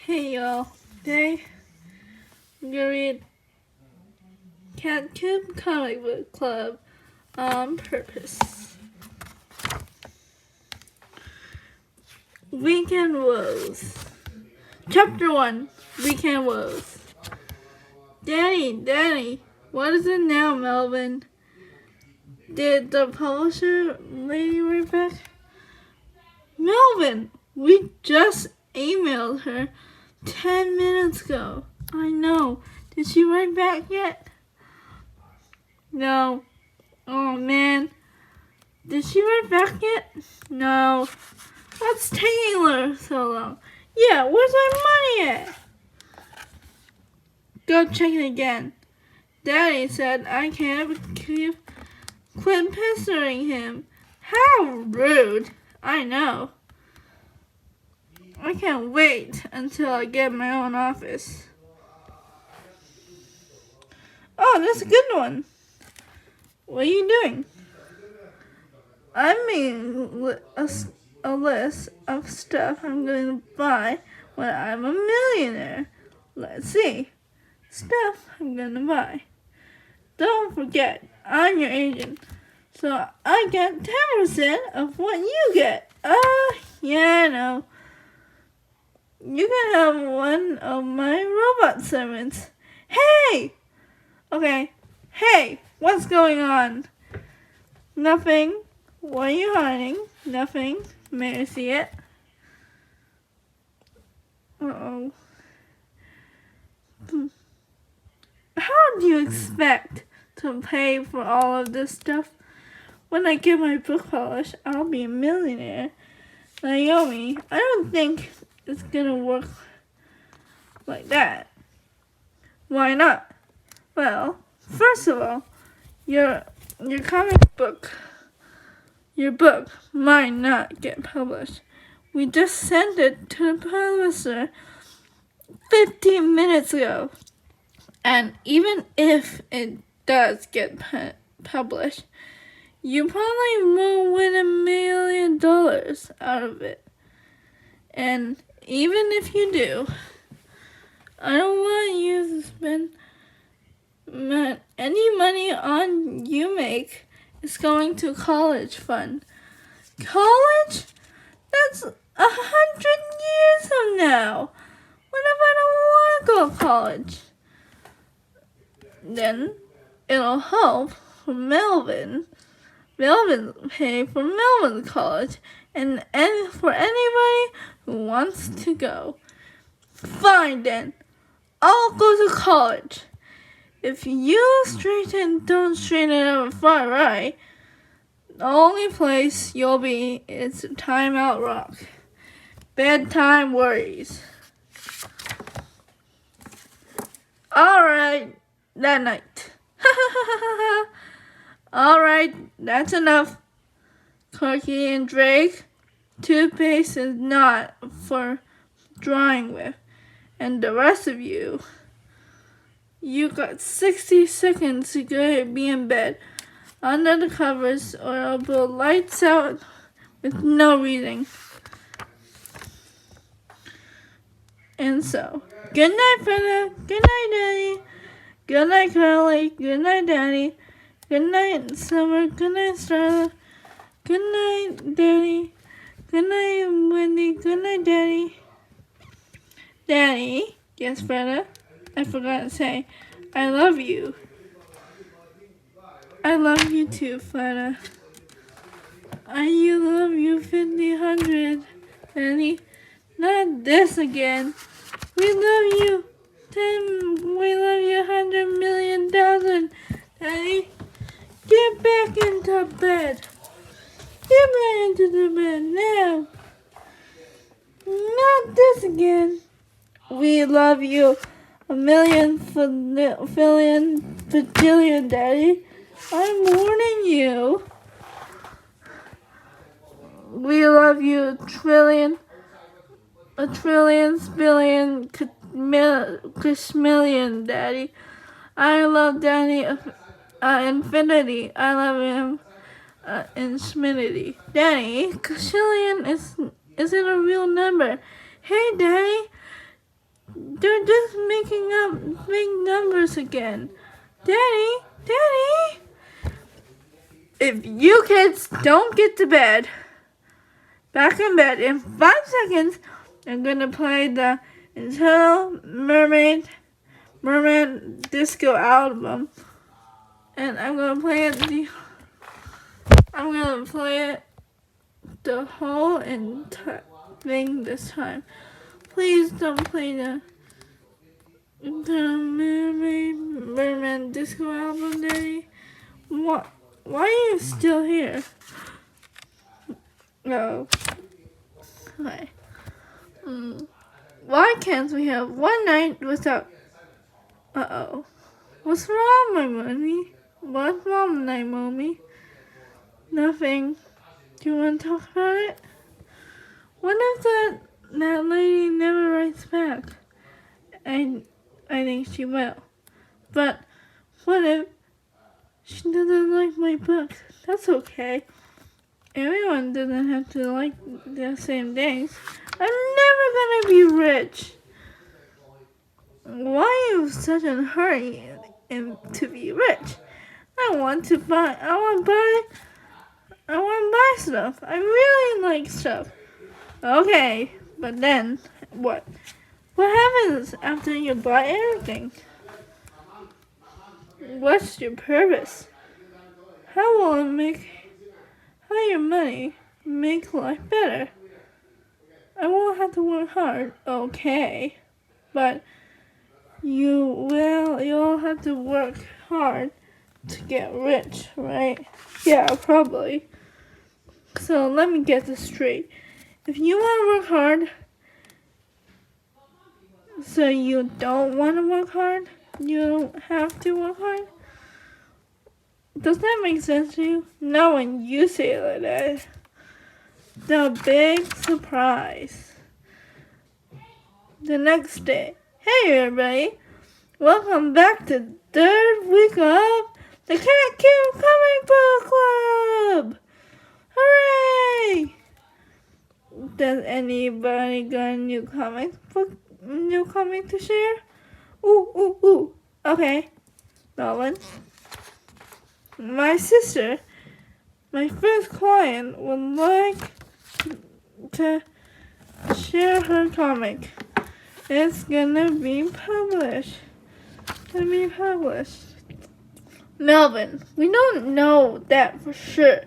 Hey y'all, today I'm gonna read Cat Coop Comic Book Club on purpose. Weekend Woes. Chapter 1, Weekend Woes. Danny, what is it now, Melvin? Did the publisher lady write back? Melvin, we just emailed her 10 minutes ago. I know. Did she write back yet? No. Oh man. Did she write back yet? No. What's taking her so long? Yeah, where's my money at? Go check it again. Daddy said I can't quit pestering him. How rude. I know. I can't wait until I get my own office. Oh, that's a good one. What are you doing? I made a list of stuff I'm going to buy when I'm a millionaire. Let's see. Stuff I'm going to buy. Don't forget, I'm your agent. So I get 10% of what you get. Yeah, I know. You can have one of my robot servants. Hey! Okay. Hey, what's going on? Nothing. What are you hiding? Nothing. May I see it? Uh-oh. How do you expect to pay for all of this stuff? When I get my book published, I'll be a millionaire. Naomi, I don't think it's gonna work like that. Why not? Well, first of all, your book might not get published. We just sent it to the publisher 15 minutes ago. And even if it does get published, you probably won't win $1 million out of it. And even if you do, I don't want you to spend any money on you make is going to college fund. College? That's 100 years from now. What if I don't want to go to college? Then it'll help for Melvin. Melvin pay for Melvin's college and for anybody who wants to go. Fine then. I'll go to college. If you don't straighten out far right, the only place you'll be is Timeout Rock. Bedtime worries. Alright, that night. Alright, that's enough. Corky and Drake, toothpaste is not for drawing with. And the rest of you, you got 60 seconds to be in bed under the covers or I'll blow lights out with no reason. And so, good night, Freda. Good night, Daddy. Good night, Carly. Good night, Daddy. Good night, Summer. Good night, Starla. Good night, Daddy. Good night, Wendy. Good night, Daddy. Daddy, yes, Freda, I forgot to say, I love you. I love you too, Freda. I love you 50-100, Daddy. Not this again. We love you 10. We love you 100 million thousand, Daddy. Get back into bed. Get back into the bed now. Not this again. We love you 1,000,000,000,000,000,000,000, Daddy. I'm warning you. We love you a trillion, billion, million, Daddy. I love Daddy infinity. I love him infinity. Daddy, Cashillion isn't a real number. Hey, Daddy. They're just making up big numbers again. Daddy, Daddy! If you kids don't get to bed, back in bed in 5 seconds, I'm gonna play the Little Mermaid Disco album. And I'm gonna play it the whole entire thing this time. Please don't play the Mermaid Disco album, Daddy. What? Why are you still here? No. Okay. Why can't we have one night without... Uh-oh. What's wrong, my mommy? What's wrong, my mommy? Nothing. Do you want to talk about it? What if that lady never writes back? I think she will. But what if she doesn't like my book? That's okay. Everyone doesn't have to like the same things. I'm never gonna be rich. Why are you such a hurry to be rich? I want to buy stuff. I really like stuff. Okay, but then what? What happens after you buy everything? What's your purpose? How will your money make life better? I won't have to work hard, okay, but you'll have to work hard to get rich, right? Yeah, probably. So let me get this straight. If you want to work hard, so you don't want to work hard, you don't have to work hard. Does that make sense to you? Not when you say it like that. The big surprise. The next day. Hey everybody, welcome back to third week of the Cat Cube Comic Book Club! Hooray! Does anybody got a new comic to share? Ooh. Okay. Nolan. My sister, my first client, would like to share her comic. It's gonna be published. Melvin, we don't know that for sure.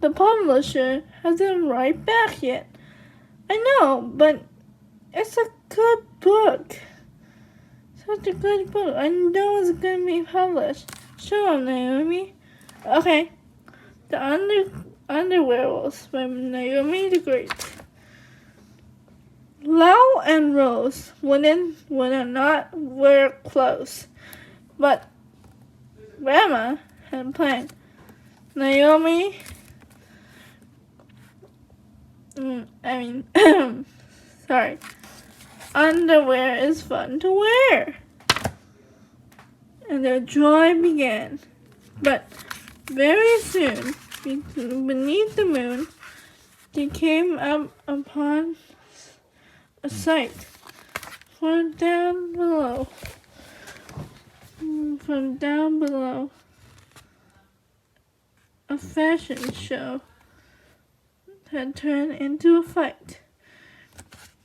The publisher hasn't write back yet. I know, but it's a good book. Such a good book. I know it's gonna be published. Sure, Naomi. Okay. The Underwearwolves by Naomi the Great. Lau and Rose would not wear clothes, but Grandma had planned. Naomi, sorry. Underwear is fun to wear. And the joy began. But very soon, beneath the moon, they came up upon a sight from down below. A fashion show had turned into a fight.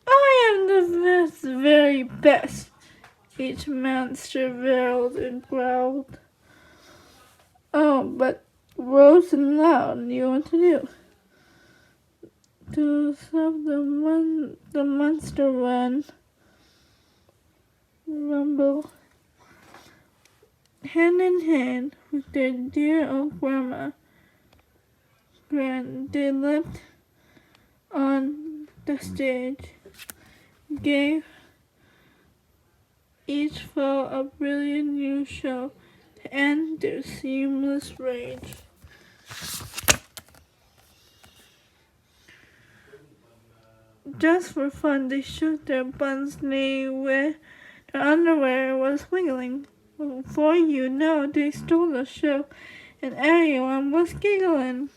I am the very best, each monster wailed and growled. Oh, but Rose and Loud knew what to do. To stop the monster rumble, hand in hand with their dear old grandma, they leapt on the stage, gave each foe a brilliant new show to end their seamless rage. Just for fun, they shook their buns where their underwear was wiggling. Before you know, they stole the show, and everyone was giggling.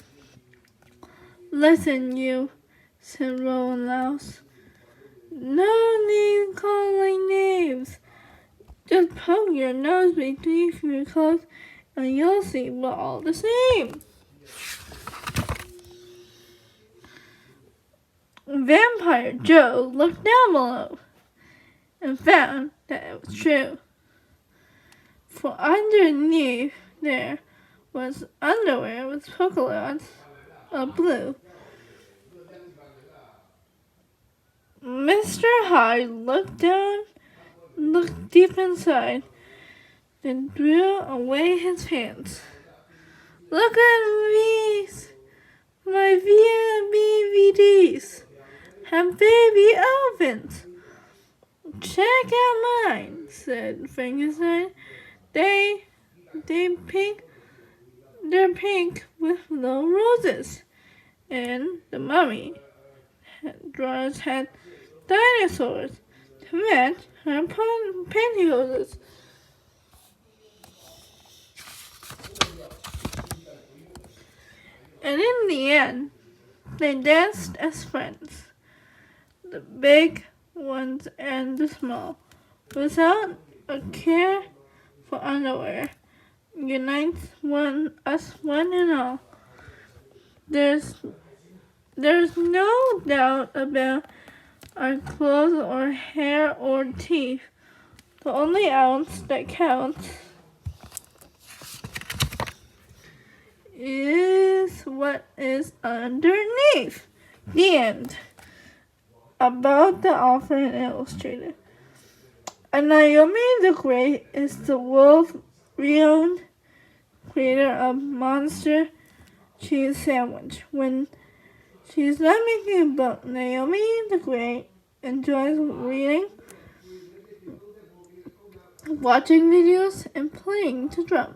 Listen, you, said Rowan Louse. No need calling names. Just poke your nose between your clothes and you'll see we're all the same. Vampire Joe looked down below and found that it was true. For underneath there was underwear with polka dots of blue. Mr. Hyde looked deep inside, then threw away his pants. Look at these, my DVDs have baby elephants. Check out mine, said Frankenstein. They're pink with little roses. And the mummy drawers had dinosaurs to match her pantyhose. And in the end, they danced as friends, the big ones and the small, without a care for underwear. Unites us one and all. There's no doubt about our clothes or hair or teeth. The only ounce that counts is what is underneath. The end. About the Offering Illustrated. And Naomi the Great is the world-renowned creator of Monster Cheese Sandwich. When she's not making a book, Naomi the Great enjoys reading, watching videos, and playing to drum.